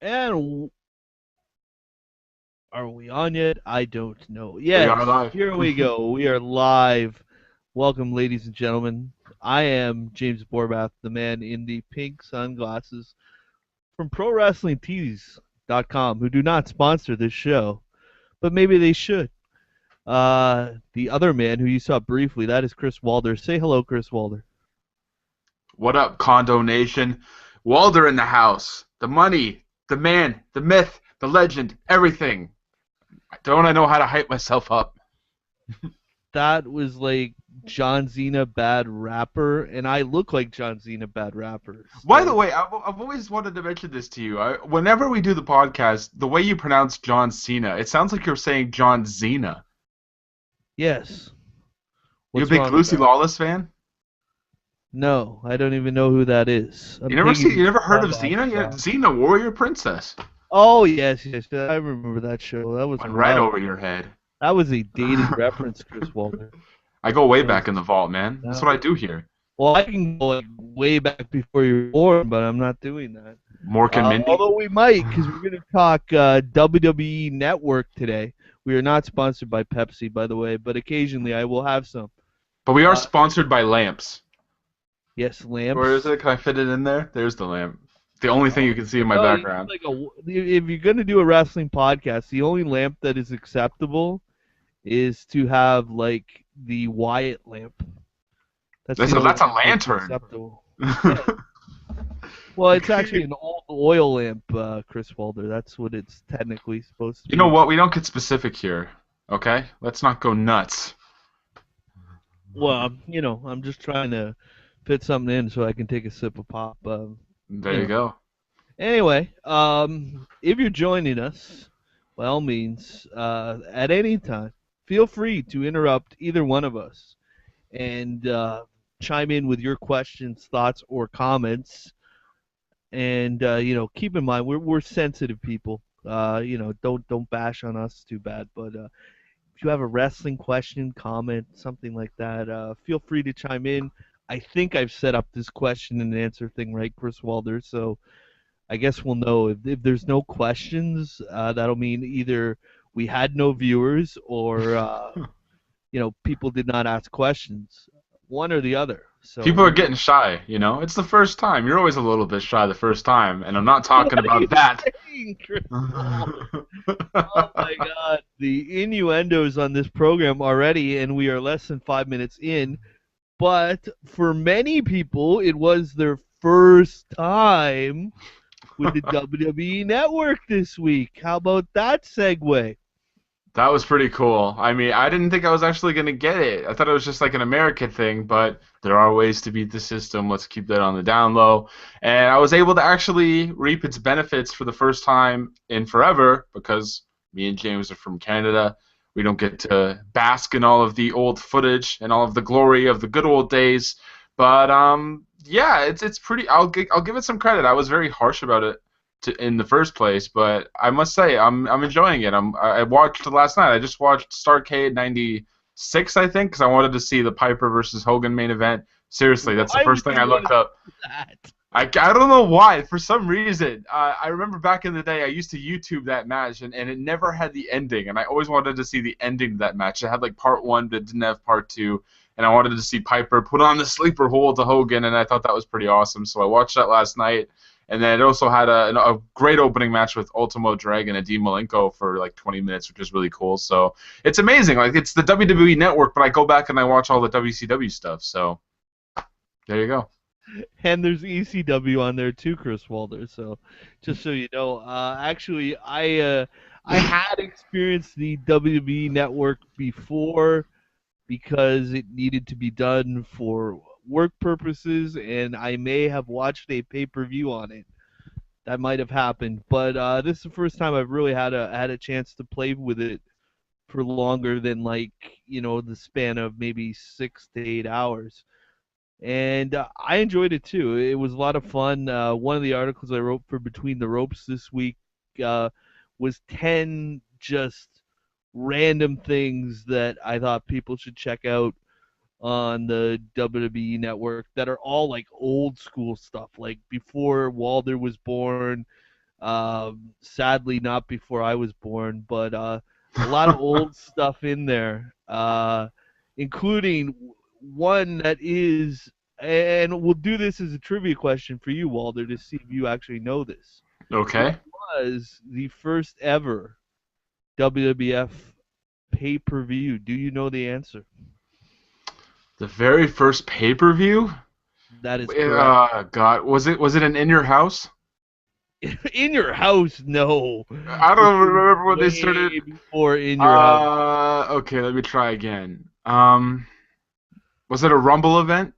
And are we on yet? I don't know. We are Yes, live. here we go. We are live. Welcome, ladies and gentlemen. I am James Borbath, the man in the pink sunglasses from ProWrestlingTees.com, who do not sponsor this show, but maybe they should. The other man who you saw briefly, that is Chris Walder. Say hello, Chris Walder. What up, Condo Nation? Walder in the house. The money, the man, the myth, the legend, everything. Don't I know how to hype myself up? That was like John Cena bad rapper, and I look like John Cena bad rapper. By the So way, I've always wanted to mention this to you. Whenever we do the podcast, the way you pronounce John Cena, it sounds like you're saying John Cena. yes, You a what's big wrong with Lucy that? Lawless fan? No, I don't even know who that is. You I'm never taking see? You your never heard of Xena? sunglasses off. Xena, Warrior Princess. Oh yes, yes, I remember that show. That was Went right wild. over your head. That was a dated reference, Chris Walter. I go way That was back in the vault, man. That's what that I do here. well, I can go like way back before you were born, but I'm not doing that. Mork and Mindy. Although we might, because we're going to talk WWE Network today. We are not sponsored by Pepsi, by the way, but occasionally I will have some. But we are Uh, sponsored by lamps. yes, Where is lamps. it? Can I fit it in there? There's the lamp. The only thing you can see in my No, you need background. like if you're going to do a wrestling podcast, the only lamp that is acceptable is to have like the Wyatt lamp. That's the only That's a lamp that's lantern. acceptable. Yeah. Well, it's actually an old oil lamp, Chris Walder. That's what it's technically supposed to You know be. what? We don't get specific here. Okay? Let's not go nuts. Well, I'm just trying to fit something in so I can take a sip of pop. There You you know. go. Anyway, if you're joining us, by all means, at any time, feel free to interrupt either one of us and chime in with your questions, thoughts, or comments. And keep in mind we're sensitive people. Don't bash on us too bad. But if you have a wrestling question, comment, something like that, feel free to chime in. I think I've set up this question and answer thing right, Chris Walder. So I guess we'll know if there's no questions. That'll mean either we had no viewers or people did not ask questions, one or the other. So People are getting shy, you know? It's the first time. You're always a little bit shy the first time, and I'm not what talking are you about that. saying, Chris Walder? Oh my God, the innuendos on this program already, and we are less than 5 minutes in. But for many people, it was their first time with the WWE Network this week. How about that segue? That was pretty cool. I mean, I didn't think I was actually going to get it. I thought it was just like an American thing, but there are ways to beat the system. Let's keep that on the down low. And I was able to actually reap its benefits for the first time in forever because me and James are from Canada. We don't get to bask in all of the old footage and all of the glory of the good old days. But yeah, it's pretty. I'll give it some credit. I was very harsh about it in the first place, but I must say I'm enjoying it. I watched it last night. I just watched Starrcade '96, I think, because I wanted to see the Piper versus Hogan main event. Seriously, that's the Why first would thing I you want looked to up. do that? I don't know why. For some reason, I remember back in the day, I used to YouTube that match, and it never had the ending. And I always wanted to see the ending to that match. It had like part one, but it didn't have part two. And I wanted to see Piper put on the sleeper hold to Hogan, and I thought that was pretty awesome. So I watched that last night. And then it also had a great opening match with Ultimo Dragon and Dean Malenko for like 20 minutes, which is really cool. So it's amazing. Like, it's the WWE Network, but I go back and I watch all the WCW stuff. So there you go. And there's ECW on there too, Chris Walder. So just so you know, actually, I had experienced the WWE Network before because it needed to be done for work purposes, and I may have watched a pay-per-view on it. That might have happened, but this is the first time I've really had a chance to play with it for longer than like the span of maybe 6 to 8 hours. And I enjoyed it too. It was a lot of fun. One of the articles I wrote for Between the Ropes this week uh, was 10 just random things that I thought people should check out on the WWE network that are all like old school stuff, like before Walder was born, Sadly, not before I was born, but a lot of old stuff in there, including one that is, and we'll do this as a trivia question for you, Walter, to see if you actually know this. What Okay. was the first ever WWF pay-per-view? Do you know the answer? The very first pay-per-view? That is correct. God, was it an In Your House? In Your House? No. I This don't was remember when they started. way before In Your House. Okay, let me try again. Was it a Rumble event?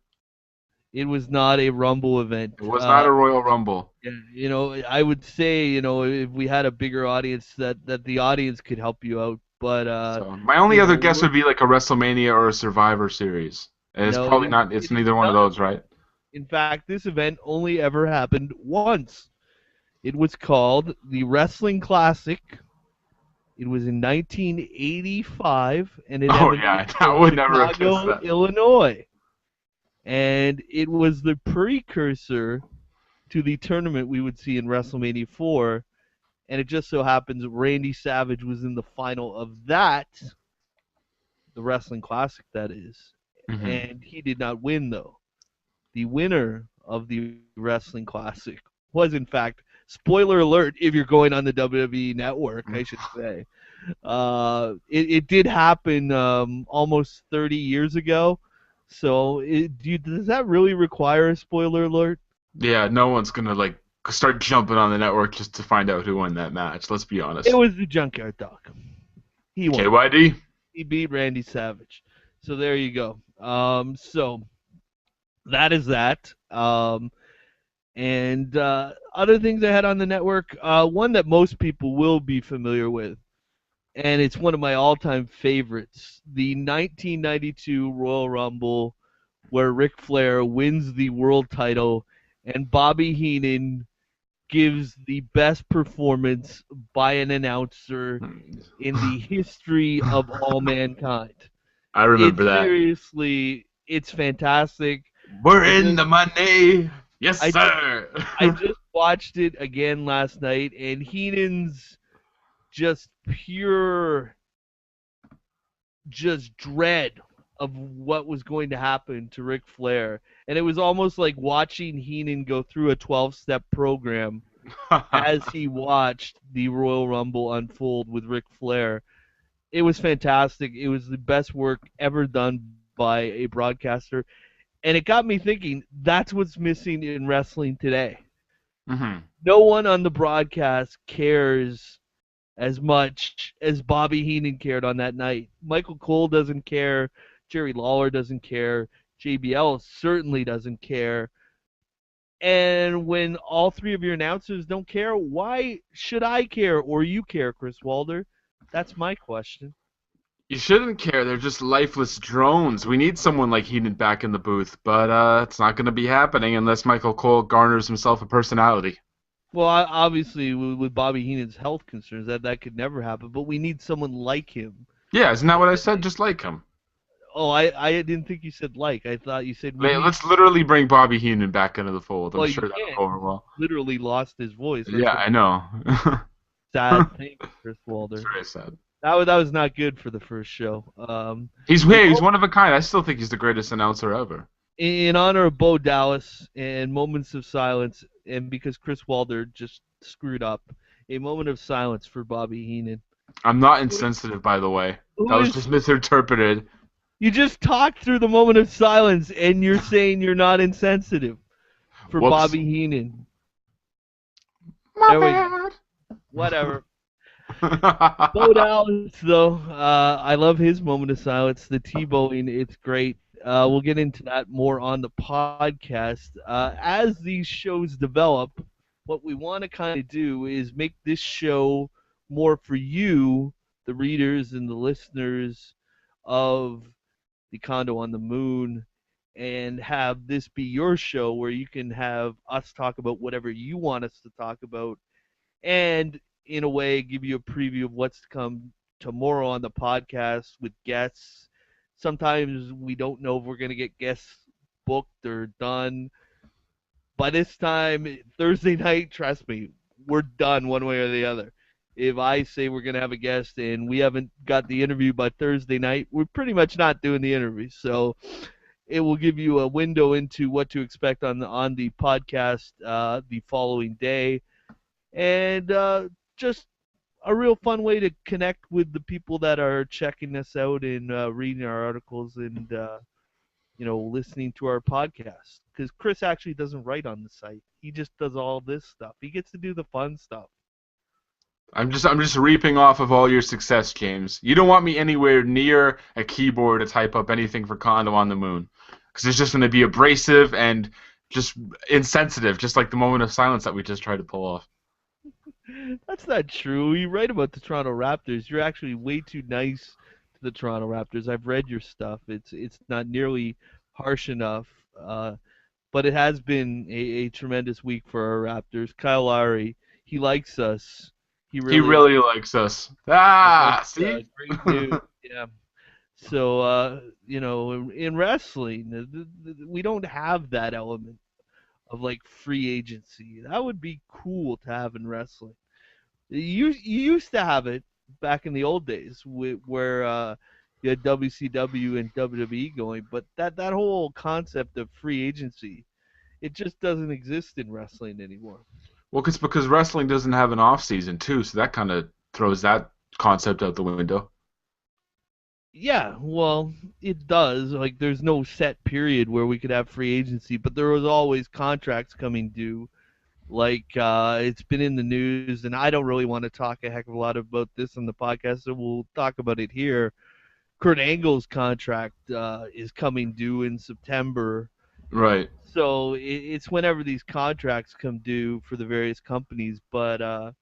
It was not a Rumble event. It was not a Royal Rumble. Yeah, I would say, if we had a bigger audience, that the audience could help you out. But So my only other guess we're would be like a WrestleMania or a Survivor Series. And it's no, probably not. it It's is neither one of not. those, right? In fact, this event only ever happened once. It was called the Wrestling Classic. It was in 1985, and it Oh emanated yeah, I from would never have guessed Chicago, that. Illinois. And it was the precursor to the tournament we would see in WrestleMania 4. And it just so happens Randy Savage was in the final of that, the Wrestling Classic, that is. Hmm. And he did not win, though. The winner of the Wrestling Classic was, in fact, spoiler alert if you're going on the WWE network, I should say. It did happen almost 30 years ago. So, does that really require a spoiler alert? Yeah, no one's gonna like start jumping on the network just to find out who won that match. Let's be It honest. was the Junkyard Dog. He won. KYD. He beat Randy Savage. So there you go. So that is that. And other things I had on the network, one that most people will be familiar with, and it's one of my all-time favorites, the 1992 Royal Rumble, where Ric Flair wins the world title, and Bobby Heenan gives the best performance by an announcer in the history of all mankind. I It's remember that. seriously, it's fantastic. We're I in just the money. Yes, I just sir. I just watched it again last night, and Heenan's just pure just dread of what was going to happen to Ric Flair. And it was almost like watching Heenan go through a 12-step program as he watched the Royal Rumble unfold with Ric Flair. It was fantastic. It was the best work ever done by a broadcaster. And it got me thinking, that's what's missing in wrestling today. Hmm. No one on the broadcast cares as much as Bobby Heenan cared on that night. Michael Cole doesn't care. Jerry Lawler doesn't care. JBL certainly doesn't care. And when all three of your announcers don't care, why should I care or you care, Chris Walder? That's my question. You shouldn't care. They're just lifeless drones. We need someone like Heenan back in the booth, but it's not going to be happening unless Michael Cole garners himself a personality. Well, obviously, with Bobby Heenan's health concerns, that could never happen. But we need someone like him. Yeah, isn't that what I said? Just like him. Oh, I didn't think you said like. I thought you said we need. Let's literally bring Bobby Heenan back into the fold. I'm Well, you sure that'll go can't. over He well. literally lost his voice. That's Yeah, a I know. sad thing, Chris It's Walder. very sad. That was not good for the first show. Hey, In, he's one of a kind. I still think he's the greatest announcer ever. in honor of Bo Dallas and moments of silence, and because Chris Walder just screwed up, a moment of silence for Bobby Heenan. I'm not Who insensitive, by the way. who That was is just misinterpreted. You just talked through the moment of silence, and you're saying you're not insensitive for Whoops. Bobby Heenan. My There we go. bad. Whatever. Bo Dallas, though, I love his moment of silence. The T-bowing, it's great. We'll get into that more on the podcast. As these shows develop, what we want to kind of do is make this show more for you, the readers and the listeners of the Condo on the Moon, and have this be your show where you can have us talk about whatever you want us to talk about, and in a way give you a preview of what's to come tomorrow on the podcast with guests. Sometimes we don't know if we're going to get guests booked or done. By this time, Thursday night, trust me, we're done one way or the other. If I say we're gonna have a guest and we haven't got the interview by Thursday night, we're pretty much not doing the interview. So it will give you a window into what to expect on the podcast the following day, and just a real fun way to connect with the people that are checking us out and reading our articles and listening to our podcast. Because Chris actually doesn't write on the site; he just does all this stuff. He gets to do the fun stuff. I'm just reaping off of all your success, James. You don't want me anywhere near a keyboard to type up anything for Condo on the Moon, because it's just going to be abrasive and just insensitive, just like the moment of silence that we just tried to pull off. That's not true. You write about the Toronto Raptors. You're actually way too nice to the Toronto Raptors. I've read your stuff. It's not nearly harsh enough. But it has been a tremendous week for our Raptors. Kyle Lowry, he likes us. He He really really likes us. that's See? great news. Yeah. So in wrestling, we don't have that element of like free agency. That would be cool to have in wrestling. You used to have it back in the old days where you had WCW and WWE going, but that whole concept of free agency, it just doesn't exist in wrestling anymore. Well, it's because wrestling doesn't have an off season too, so that kind of throws that concept out the window. Yeah, well, it does. Like, there's no set period where we could have free agency, but there was always contracts coming due. Like, it's been in the news, and I don't really want to talk a heck of a lot about this on the podcast, so we'll talk about it here. Kurt Angle's contract is coming due in September. Right. So it's whenever these contracts come due for the various companies, but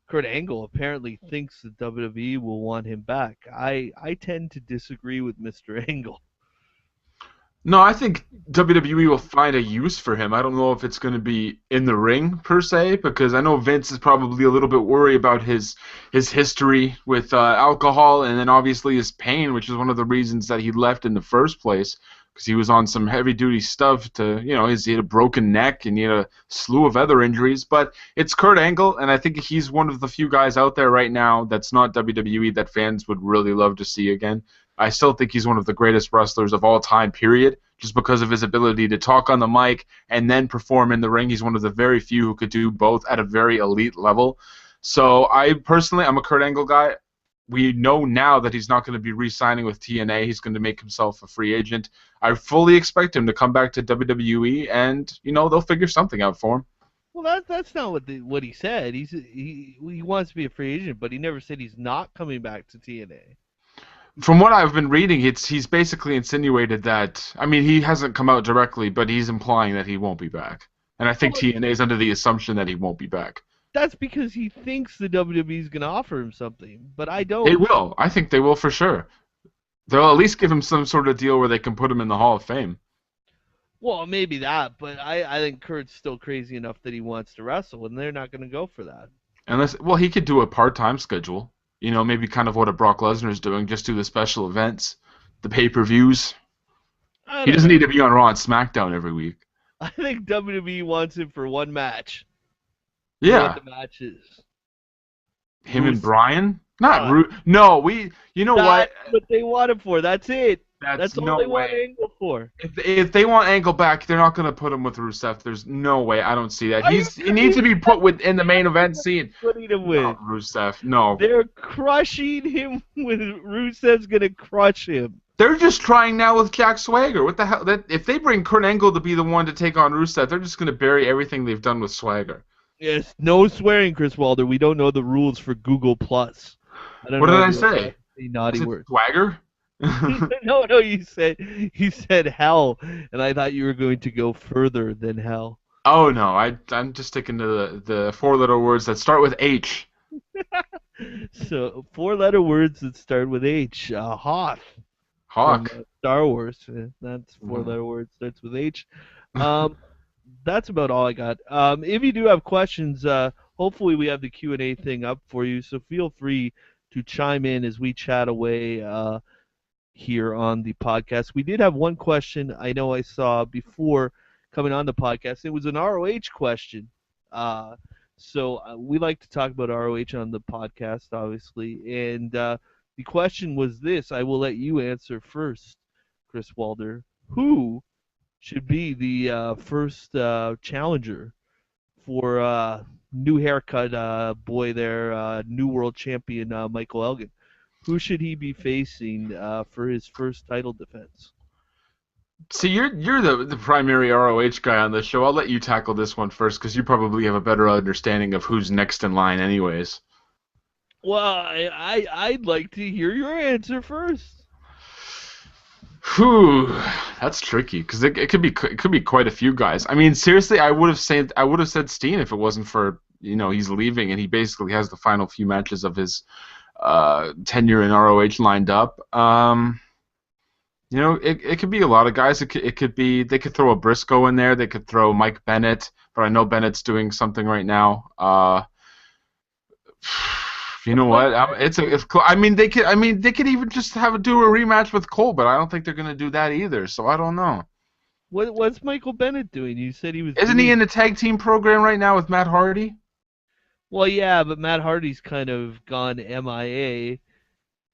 Kurt Angle apparently thinks that WWE will want him back. I tend to disagree with Mr. Angle. No, I think WWE will find a use for him. I don't know if it's going to be in the ring per se, because I know Vince is probably a little bit worried about his history with alcohol, and then obviously his pain, which is one of the reasons that he left in the first place, because he was on some heavy duty stuff. He had a broken neck and he had a slew of other injuries. But it's Kurt Angle, and I think he's one of the few guys out there right now that's not WWE that fans would really love to see again. I still think he's one of the greatest wrestlers of all time, period, just because of his ability to talk on the mic and then perform in the ring. He's one of the very few who could do both at a very elite level. So I'm a Kurt Angle guy. We know now that he's not going to be re-signing with TNA. He's going to make himself a free agent. I fully expect him to come back to WWE, and they'll figure something out for him. Well, that's not what he said. He wants to be a free agent, but he never said he's not coming back to TNA. From what I've been reading, he's basically insinuated that. I mean, he hasn't come out directly, but he's implying that he won't be back. And I think Well, TNA is under the assumption that he won't be back. that's because he thinks the WWE is going to offer him something, but I They don't. will. I think they will for sure. They'll at least give him some sort of deal where they can put him in the Hall of Fame. Well, maybe that, but I think Kurt's still crazy enough that he wants to wrestle, and they're not going to go for that. Well, he could do a part-time schedule. Maybe kind of what a Brock Lesnar's doing, just do the special events, the pay-per-views. I He don't doesn't know. need to be on Raw and SmackDown every week. I think WWE wants him for one match. You know what Yeah, the match is? him and Ruth. Bryan? Not Ru. No, You know what? That's what they want him for. That's it. That's That's all no they want way. Angle for. If they want Angle back, they're not going to put him with Rusev. There's no way. I don't see that. Are you He needs to be put within the main event crazy? scene. Putting him with. Not Rusev. No. They're crushing him with Rusev's gonna crush him. They're just trying now with Jack Swagger. What the hell? If they bring Kurt Angle to be the one to take on Rusev, they're just going to bury everything they've done with Swagger. Yes, no swearing, Chris Wilder. We don't know the rules for Google Plus. I don't What did know I if you're allowed say? to say naughty Is it words. Swagger? No, you said hell, and I thought you were going to go further than hell. Oh no, I'm just sticking to the four-letter words that start with H. So four-letter words that start with H. Hoth from Hawk. Star Wars. That's Mhm. four-letter word starts with H. Um, that's about all I got. If you do have questions, hopefully we have the Q&A thing up for you, so feel free to chime in as we chat away here on the podcast. We did have one question I know I saw before coming on the podcast. It was an ROH question. So we like to talk about ROH on the podcast, obviously. And the question was this: I will let you answer first, Chris Walder. Who should be the first challenger for new haircut boy there, new world champion Michael Elgin? Who should he be facing for his first title defense? See, you're the primary ROH guy on this show. I'll let you tackle this one first because you probably have a better understanding of who's next in line, anyways. Well, I'd like to hear your answer first. Whew, that's tricky because it could be quite a few guys. I mean, seriously, I would have said Steen if it wasn't for he's leaving and he basically has the final few matches of his tenure in ROH lined up. It could be a lot of guys. It could be they could throw a Briscoe in there. They could throw Mike Bennett, but I know Bennett's doing something right now. You know What's Mike what? They could even just do a rematch with Cole, but I don't think they're gonna do that either. So I don't know. what's Michael Bennett doing? You said he was Isn't he doing. in the tag team program right now with Matt Hardy? Well, yeah, but Matt Hardy's kind of gone MIA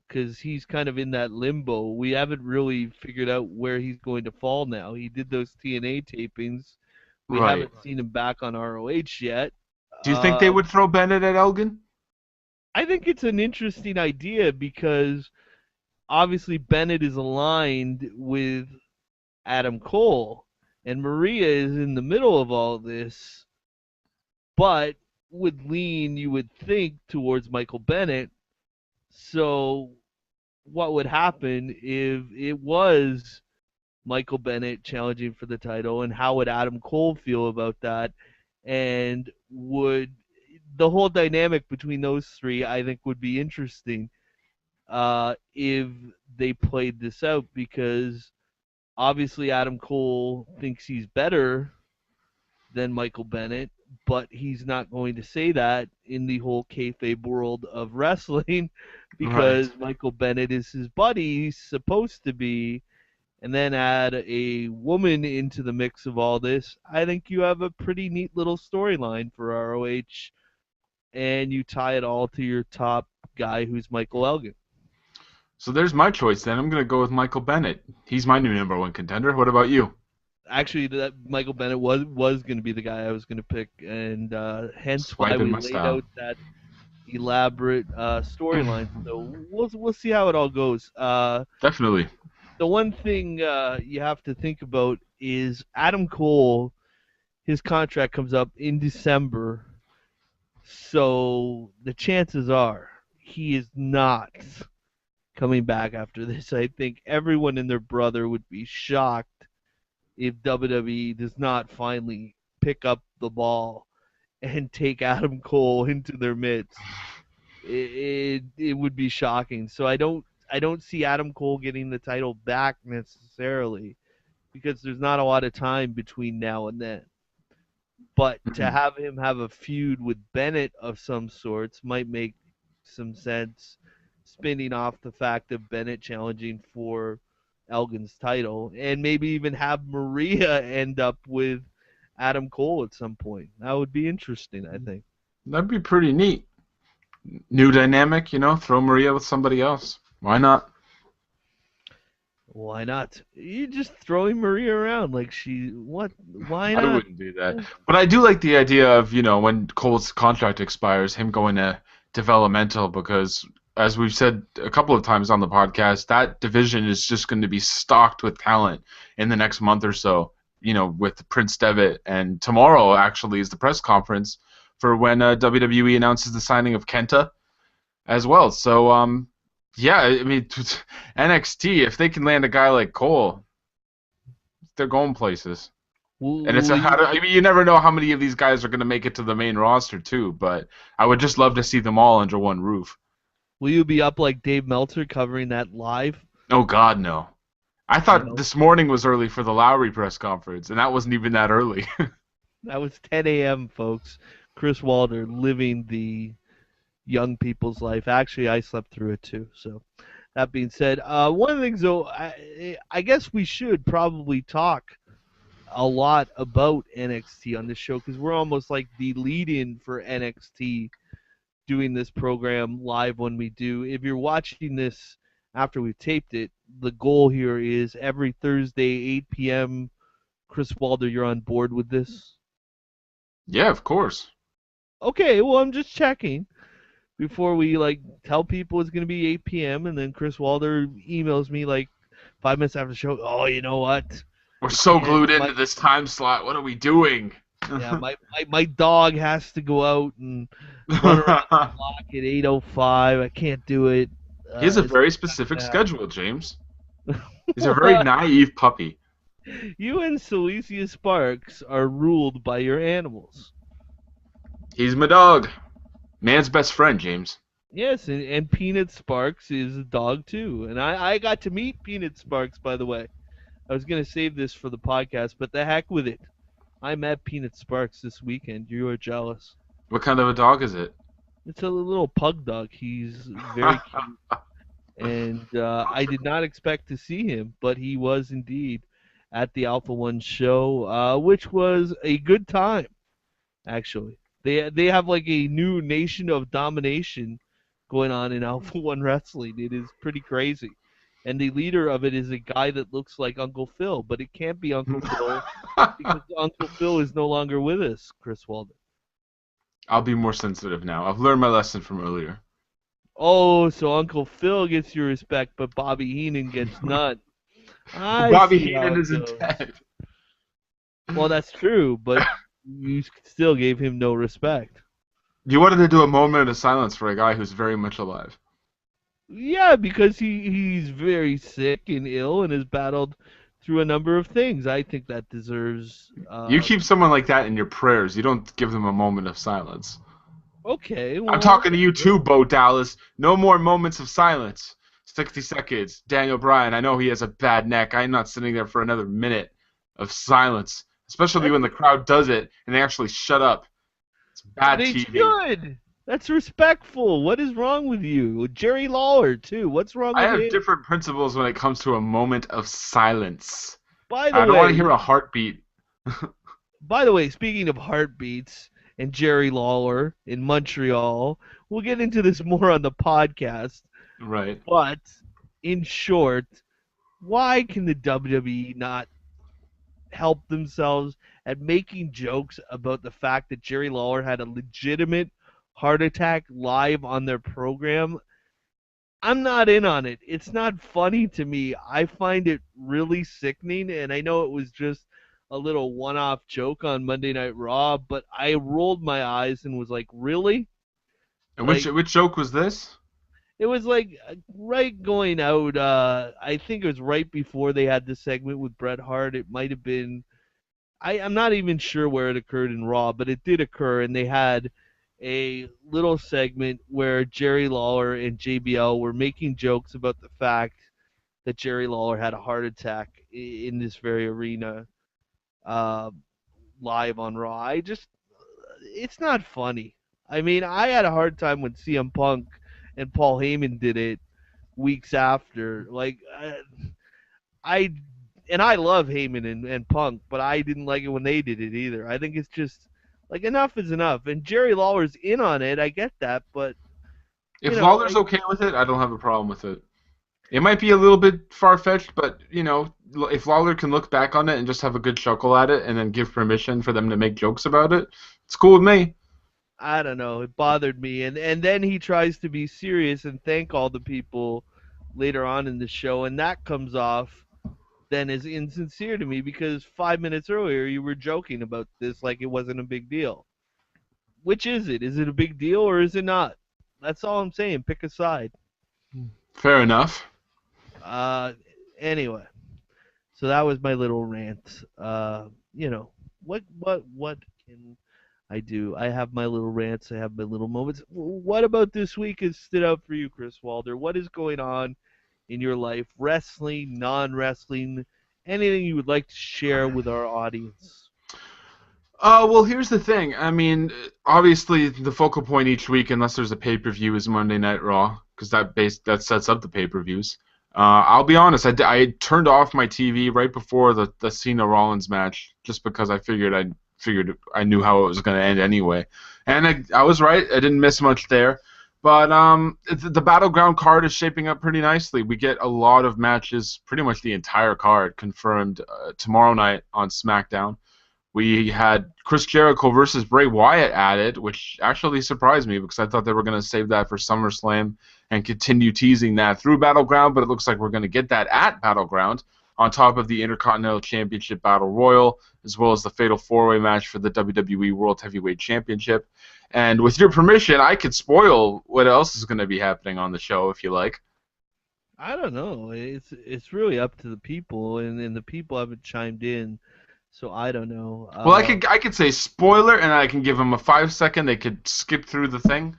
because he's kind of in that limbo. We haven't really figured out where he's going to fall now. He did those TNA tapings. We Right. haven't seen him back on ROH yet. Do you think they Uh, would throw Bennett at Elgin? I think it's an interesting idea because obviously Bennett is aligned with Adam Cole, and Maria is in the middle of all this, but would lean, you would think, towards Michael Bennett. So, what would happen if it was Michael Bennett challenging for the title, and how would Adam Cole feel about that? And would the whole dynamic between those three, I think, would be interesting if they played this out because obviously Adam Cole thinks he's better than Michael Bennett, but he's not going to say that in the whole kayfabe world of wrestling Right. because Michael Bennett is his buddy, he's supposed to be, and then add a woman into the mix of all this. I think you have a pretty neat little storyline for ROH, and you tie it all to your top guy who's Michael Elgin. So there's my choice then. I'm gonna go with Michael Bennett. He's my new number one contender. What about you? Actually, that Michael Bennett was going to be the guy I was going to pick, and hence why Swiping we my laid style. out that elaborate storyline. So we'll see how it all goes. Definitely. The one thing you have to think about is Adam Cole. His contract comes up in December, so the chances are he is not coming back after this. I think everyone and their brother would be shocked if WWE does not finally pick up the ball and take Adam Cole into their midst. It would be shocking. So I don't see Adam Cole getting the title back necessarily because there's not a lot of time between now and then. But to Mhm. have him have a feud with Bennett of some sorts might make some sense, spinning off the fact of Bennett challenging for Elgin's title, and maybe even have Maria end up with Adam Cole at some point. That would be interesting, I think. That'd be pretty neat. New dynamic, throw Maria with somebody else. Why not? Why not? You just throwing Maria around like she what? Why I not? wouldn't do that. But I do like the idea of, when Cole's contract expires, him going to developmental because, as we've said a couple of times on the podcast, that division is just going to be stocked with talent in the next month or so, with Prince Devitt. And tomorrow, actually, is the press conference for when WWE announces the signing of Kenta as well. So, yeah, I mean, NXT, if they can land a guy like Cole, they're going places. And Will you I mean, you never know how many of these guys are going to make it to the main roster too. But I would just love to see them all under one roof. will you be up like Dave Meltzer covering that live? Oh God, no! I thought No, this morning was early for the Lowry press conference, and that wasn't even that early. that was 10 a.m., folks. Chris Walder living the young people's life. Actually, I slept through it too. So that being said, one of the things though, I guess we should probably talk a lot about NXT on the show because we're almost like the lead-in for NXT doing this program live when we do. If you're watching this after we've taped it, the goal here is every Thursday, 8 p.m. Chris Walder, you're on board with this? Yeah, of course. Okay, well, I'm just checking before we like tell people it's going to be 8 p.m. and then Chris Walder emails me like 5 minutes after the show. Oh, you know what? We're I so can't. glued My into this time slot. What are we doing? Yeah, my dog has to go out and run around the block at 8:05. I can't do it. He has a It's very not specific gonna happen. schedule, James. He's a very naive puppy. You and Celicia Sparks are ruled by your animals. He's my dog. Man's best friend, James. Yes, and Peanut Sparks is a dog too. And I got to meet Peanut Sparks, by the way. I was going to save this for the podcast, but the heck with it. I met Peanut Sparks this weekend. You are jealous. What kind of a dog is it? It's a little pug dog. He's very cute. And I did not expect to see him, but he was indeed at the Alpha One show, which was a good time. Actually, they have like a new nation of domination going on in Alpha One Wrestling. It is pretty crazy, and the leader of it is a guy that looks like Uncle Phil, but it can't be Uncle Phil because Uncle Phil is no longer with us, Chris Walden. I'll be more sensitive now. I've learned my lesson from earlier. Oh, so Uncle Phil gets your respect, but Bobby Heenan gets none. I Bobby see how Heenan it isn't goes. dead. Well, that's true, but you still gave him no respect. You wanted to do a moment of silence for a guy who's very much alive. Yeah, because he's very sick and ill and has battled through a number of things. I think that deserves. You keep someone like that in your prayers. You don't give them a moment of silence. Okay, I'm well, talking to you too, Bo Dallas. No more moments of silence. 60 seconds. Daniel Bryan, I know he has a bad neck. I'm not sitting there for another minute of silence, especially that's, when the crowd does it and they actually shut up. It's bad they TV. should. That's respectful. What is wrong with you? Jerry Lawler too. What's wrong I with have him? different principles when it comes to a moment of silence. By the I don't want to way, hear a heartbeat. speaking of heartbeats and Jerry Lawler in Montreal, we'll get into this more on the podcast. Right. But in short, why can the WWE not help themselves at making jokes about the fact that Jerry Lawler had a legitimate heart attack live on their program? I'm not in on it. It's not funny to me. I find it really sickening, and I know it was just a little one off joke on Monday Night Raw, but I rolled my eyes and was like, really? And which Like, which joke was this? it was like right going out. I think it was right before they had the segment with Bret Hart. It might have been. I'm not even sure where it occurred in Raw, but it did occur, and they had a little segment where Jerry Lawler and JBL were making jokes about the fact that Jerry Lawler had a heart attack in this very arena, uh, live on Raw. It's not funny. I mean, I had a hard time when CM Punk and Paul Heyman did it weeks after. Like, I and I love Heyman and Punk, but I didn't like it when they did it either. I think it's just like enough is enough. And Jerry Lawler's in on it. I get that, but If Lawler's like okay with it, I don't have a problem with it. It might be a little bit far fetched, but if Lawler can look back on it and just have a good chuckle at it, and then give permission for them to make jokes about it, it's cool with me. I don't know. It bothered me. And then he tries to be serious and thank all the people later on in the show, and that comes off then as insincere to me because 5 minutes earlier you were joking about this like it wasn't a big deal. Which is it? Is it a big deal or is it not? That's all I'm saying. Pick a side. Fair enough. Uh, anyway, so that was my little rant. What can I do? I have my little rants. I have my little moments. What about this week has stood out for you, Chris Walder? What is going on in your life? Wrestling, non-wrestling, anything you would like to share with our audience? Well, here's the thing. I mean, obviously, the focal point each week, unless there's a pay-per-view, is Monday Night Raw, because that sets up the pay-per-views. I'll be honest. I turned off my TV right before the Cena Rollins match, just because I figured I knew how it was going to end anyway, and I was right. I didn't miss much there, but the Battleground card is shaping up pretty nicely. We get a lot of matches, pretty much the entire card confirmed tomorrow night on SmackDown. We had Chris Jericho versus Bray Wyatt added, which actually surprised me because I thought they were going to save that for SummerSlam and continue teasing that through Battleground, but it looks like we're going to get that at Battleground on top of the Intercontinental Championship Battle Royal, as well as the Fatal 4-Way match for the WWE World Heavyweight Championship. And with your permission, I could spoil what else is going to be happening on the show if you like. I don't know. It's really up to the people, and the people haven't chimed in, so I don't know. Well, I could say spoiler, and I can give them a 5 second. They could skip through the thing.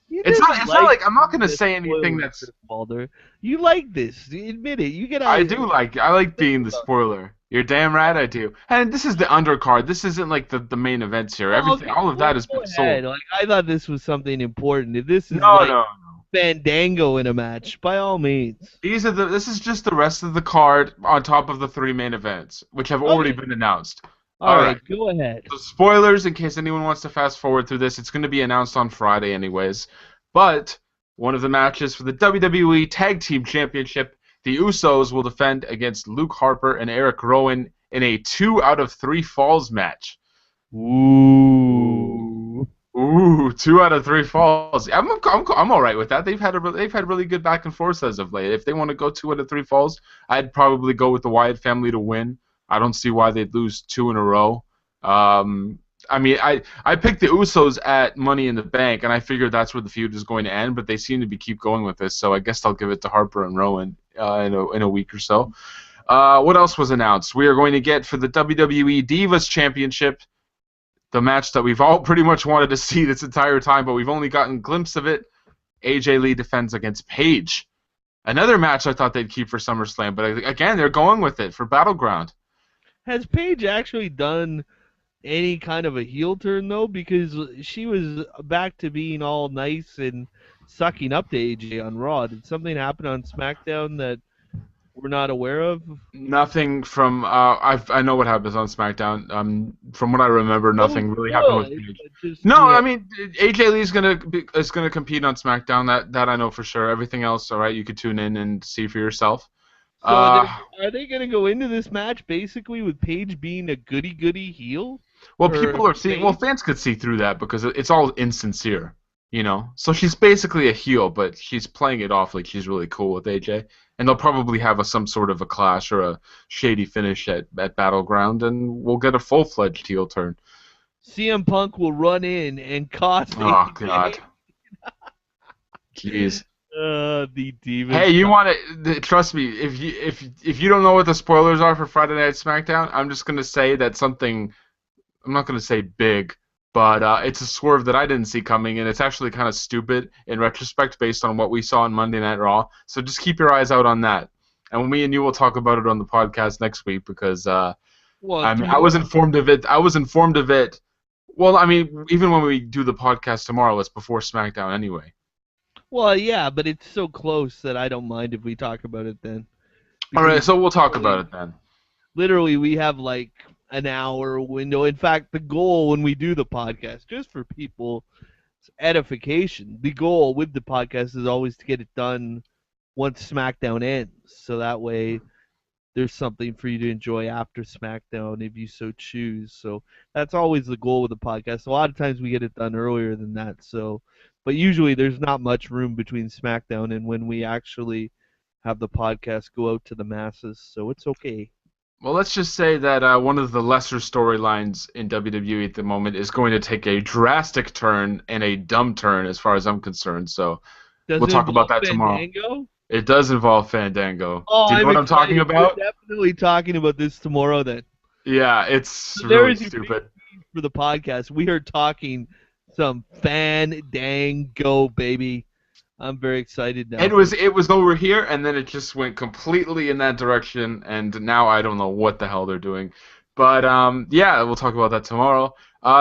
He It's not. doesn't It's not like like I'm not going to the say anything spoilers, that's. Chris Balder. You like this. Admit it. You get I out. do like. I like being the spoiler. You're damn right I do. And this is the undercard. This isn't like the main events here. Oh, Everything, okay, all of well, that has go been ahead. sold. Like I thought this was something important. If this is No, like no. Fandango in a match, by all means. This is just the rest of the card on top of the three main events, which have already Okay. been announced. All All right. right. Go ahead. So spoilers, in case anyone wants to fast forward through this, it's going to be announced on Friday, anyways. But one of the matches for the WWE Tag Team Championship, the Usos will defend against Luke Harper and Eric Rowan in a 2 out of 3 falls match. Ooh. Ooh, 2 out of 3 falls. I'm all right with that. They've had really good back and forth as of late. If they want to go 2 out of 3 falls, I'd probably go with the Wyatt family to win. I don't see why they'd lose two in a row. Um, I mean, I picked the Usos at Money in the Bank, and I figured that's where the feud is going to end. But they seem to be keep going with this, so I guess I'll give it to Harper and Rowan in a week or so. What else was announced? We are going to get for the WWE Divas Championship the match that we've all pretty much wanted to see this entire time, but we've only gotten a glimpse of it. AJ Lee defends against Paige. Another match I thought they'd keep for SummerSlam, but again, they're going with it for Battleground. Has Paige actually done any kind of a heel turn though? Because she was back to being all nice and sucking up to AJ on Raw. Did something happen on SmackDown that we're not aware of? Nothing from I know what happens on SmackDown. From what I remember, Don't nothing really happened spoil with it, Paige. but just No, I mean AJ Lee's gonna compete on SmackDown. That I know for sure. Everything else, all right, you could tune in and see for yourself. So Uh, are they going to go into this match basically with Paige being a goody goody heel Well, or people are seeing. Well, face? fans could see through that because it's all insincere, you know. So she's basically a heel, but she's playing it off like she's really cool with AJ, and they'll probably have some sort of a clash or a shady finish at Battleground, and we'll get a full-fledged heel turn. CM Punk will run in and cost Oh AJ. God, jeez. The Divas. Hey, you want to trust me? If you don't know what the spoilers are for Friday Night SmackDown, I'm just gonna say that something. I'm not gonna say big, but it's a swerve that I didn't see coming, and it's actually kind of stupid in retrospect based on what we saw on Monday Night Raw. So just keep your eyes out on that, and me and you will talk about it on the podcast next week because Well, I mean I was tomorrow. informed of it. I was informed of it. Well, I mean, even when we do the podcast tomorrow, it's before SmackDown anyway. Well, yeah, but it's so close that I don't mind if we talk about it then. All right, Because so we'll talk about literally, it then. literally we have like an hour window. In fact, the goal when we do the podcast, just for people's edification, the goal with the podcast is always to get it done once SmackDown ends. So that way there's something for you to enjoy after SmackDown if you so choose. So that's always the goal with the podcast. A lot of times we get it done earlier than that. So, but usually there's not much room between SmackDown and when we actually have the podcast go out to the masses. So it's okay. Well, let's just say that one of the lesser storylines in WWE at the moment is going to take a drastic turn and a dumb turn, as far as I'm concerned. So Does we'll it talk about involve that tomorrow. Fandango? It does involve Fandango. Oh, Do you know I'm what I'm talking excited. We're about? definitely talking about this tomorrow then. Yeah, it's There really is your big stupid. tease for the podcast. We are talking some Fandango, baby. I'm very excited now. It was over here, and then it just went completely in that direction, and now I don't know what the hell they're doing. But yeah, we'll talk about that tomorrow.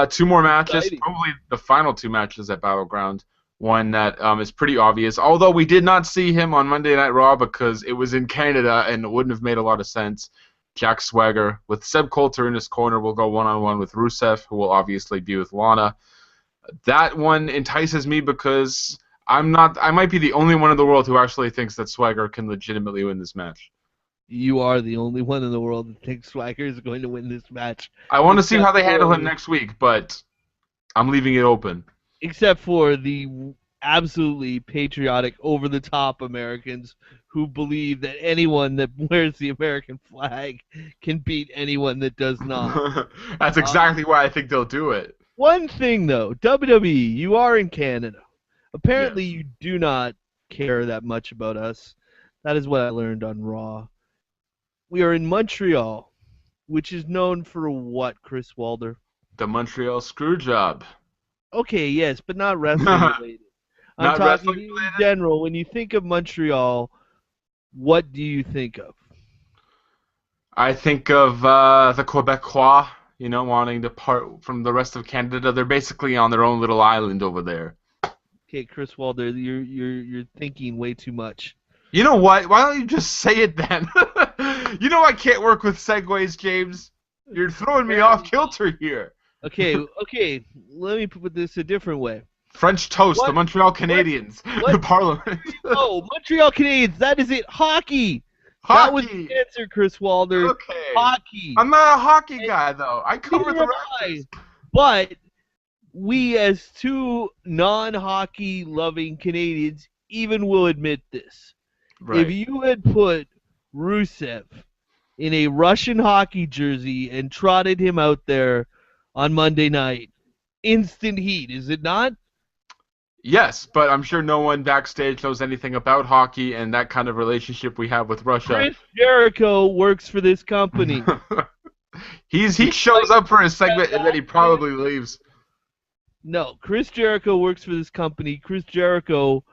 Two more matches, Exciting. probably the final two matches at Battleground. one that is pretty obvious. Although we did not see him on Monday Night Raw because it was in Canada and it wouldn't have made a lot of sense. Jack Swagger with Seb Coulter in his corner will go one-on-one with Rusev, who will obviously be with Lana. That one entices me because I'm not. I might be the only one in the world who actually thinks that Swagger can legitimately win this match. You are the only one in the world that thinks Swagger is going to win this match, I want to see except how they handle him for next week, but I'm leaving it open. the absolutely patriotic, over the top Americans who believe that anyone that wears the American flag can beat anyone that does not. That's Uh, exactly why I think they'll do it. One thing though, WWE, you are in Canada. Apparently, Yes. you do not care that much about us. That is what I learned on Raw. We are in Montreal, which is known for what, Chris Walder? The Montreal Screwjob. Okay, yes, but not wrestling Not related. I'm talking wrestling in related. general. When you think of Montreal, what do you think of? I think of the Quebecois, wanting to part from the rest of Canada. They're basically on their own little island over there. Okay, Chris Walder, you're thinking way too much. You know what? Why don't you just say it then? You know I can't work with segues, James. You're throwing me off Apparently, kilter here. okay. Let me put this a different way. French toast, the What Montreal what Canadiens, what the Parliament. Oh, Montreal Canadiens. That is it. Hockey. That was Hockey. the answer, Chris Walder. Okay. Hockey. I'm not a hockey And guy though. I cover neither the am Raptors. I. But we, as two non-hockey loving Canadians, even will admit this. If Right. you had put Rusev in a Russian hockey jersey and trotted him out there on Monday night, instant heat, is it not? Yes, but I'm sure no one backstage knows anything about hockey and that kind of relationship we have with Russia. Chris Jericho works for this company. He He's like shows up for his Rusev segment and then he backstage. probably leaves. No, Chris Jericho works for this company. Chris Jericho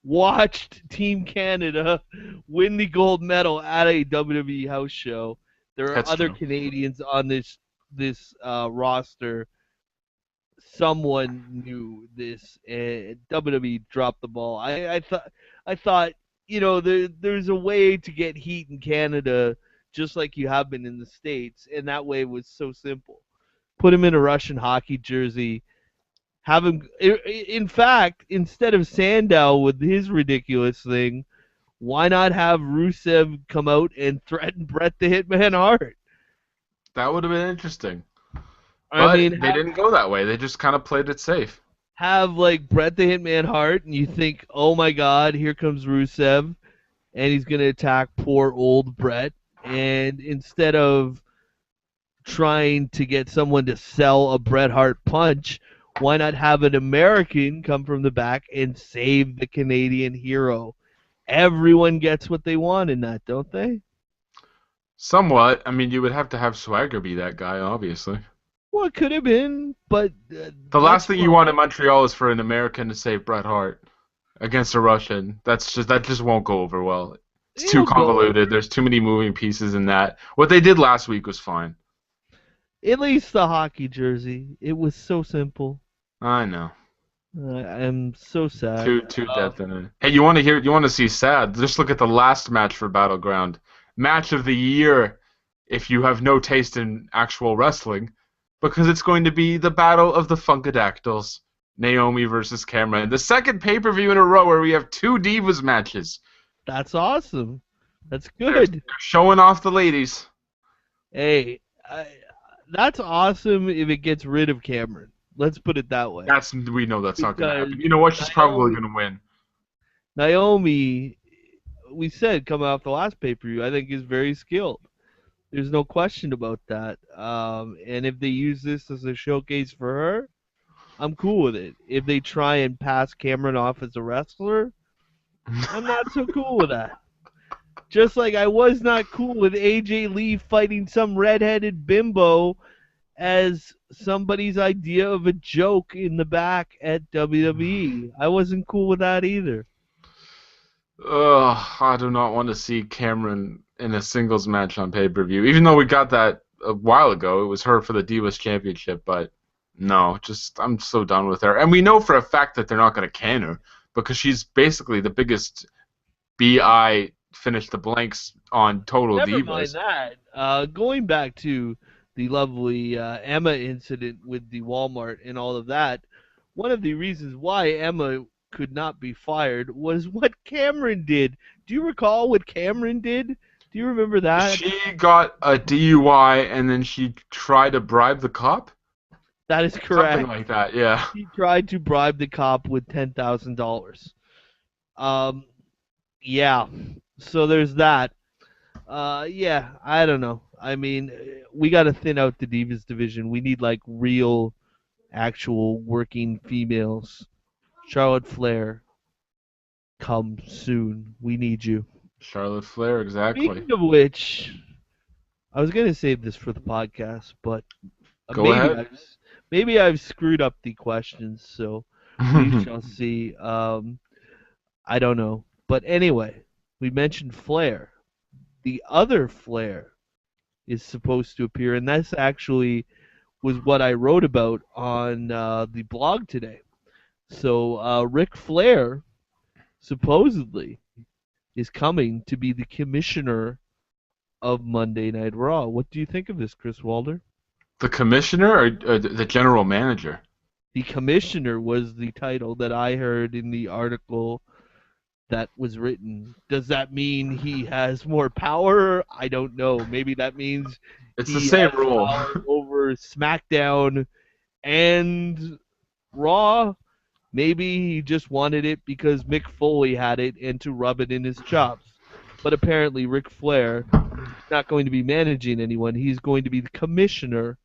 watched Team Canada win the gold medal at a WWE house show. There are That's other true. Canadians on this roster. Someone knew this, and WWE dropped the ball. I thought there's a way to get heat in Canada, just like you have been in the States, and that way was so simple. Put him in a Russian hockey jersey. Have him. In fact, instead of Sandow with his ridiculous thing, why not have Rusev come out and threaten Bret the Hitman Hart? That would have been interesting. I But mean, they didn't go that way. They just kind of played it safe. have like Bret the Hitman Hart, and you think, oh my God, here comes Rusev, and he's gonna attack poor old Bret. And instead of trying to get someone to sell a Bret Hart punch, why not have an American come from the back and save the Canadian hero? Everyone gets what they want in that, don't they? Somewhat. I mean, you would have to have Swagger be that guy, obviously. Well, it could have been, but The that's last thing you fine. want in Montreal is for an American to save Bret Hart against a Russian. That just won't go over well. It's too It'll go convoluted. over. There's too many moving pieces in that. What they did last week was fine. At least the hockey jersey. It was so simple. I know. I'm so sad. Too depth in it. Hey, you want to see sad? Just look at the last match for Battleground. Match of the year if you have no taste in actual wrestling, because it's going to be the Battle of the Funkadactyls. Naomi versus Cameron. The second pay-per-view in a row where we have two Divas matches. That's awesome. That's They're good. showing off the ladies. Hey, that's awesome if it gets rid of Cameron. Let's put it that way. We know that's not going to Because happen. You know what? She's probably Naomi, going to win. Naomi, we said coming off the last pay per view, I think is very skilled. There's no question about that. And if they use this as a showcase for her, I'm cool with it. If they try and pass Cameron off as a wrestler, I'm not so cool with that. Just like I was not cool with AJ Lee fighting some redheaded bimbo as somebody's idea of a joke in the back at WWE. I wasn't cool with that either. Ugh, I do not want to see Cameron in a singles match on pay-per-view. Even though we got that a while ago, it was her for the Divas Championship, but No, just I'm so done with her. And we know for a fact that they're not going to can her because she's basically the biggest bi finish the blanks on Total Never mind Divas. that. Going back to the lovely Emma incident with the Walmart and all of that, one of the reasons why Emma could not be fired was what Cameron did. Do you recall what Cameron did? Do you remember that? She got a DUI and then she tried to bribe the cop, That is something correct. like that. Yeah. He tried to bribe the cop with $10,000. Um, yeah. So there's that. Yeah, I don't know. I mean, we got to thin out the Divas division. We need like real, actual working females. Charlotte Flair, come soon. We need you. Charlotte Flair, exactly. Speaking of which, I was gonna save this for the podcast, but Go ahead. maybe I've screwed up the questions, so we shall see. I don't know, but anyway, we mentioned Flair. The other Flair is supposed to appear, and that's actually was what I wrote about on the blog today. So Ric Flair supposedly is coming to be the commissioner of Monday Night Raw. What do you think of this, Chris Walder? The commissioner or the general manager? The commissioner was the title that I heard in the article that was written. Does that mean he has more power? I don't know. Maybe that means It's the he same has rule. power over SmackDown and Raw. Maybe he just wanted it because Mick Foley had it and to rub it in his chops. But apparently, Ric Flair is not going to be managing anyone. He's going to be the commissioner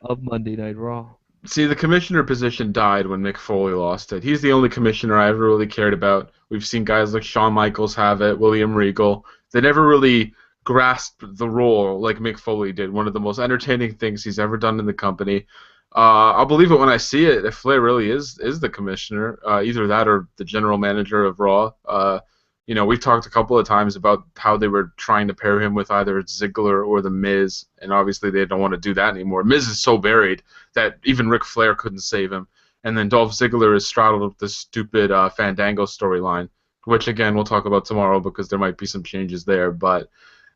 of Monday Night Raw. See, the commissioner position died when Mick Foley lost it. He's the only commissioner I ever really cared about. We've seen guys like Shawn Michaels have it, William Regal. They never really grasped the role like Mick Foley did. One of the most entertaining things he's ever done in the company. I'll believe it when I see it. If Flair really is the commissioner, either that or the general manager of Raw. We've talked a couple of times about how they were trying to pair him with either Ziggler or The Miz, and obviously they don't want to do that anymore. Miz is so buried that even Ric Flair couldn't save him. And then Dolph Ziggler is straddled with this stupid Fandango storyline, which again we'll talk about tomorrow because there might be some changes there. But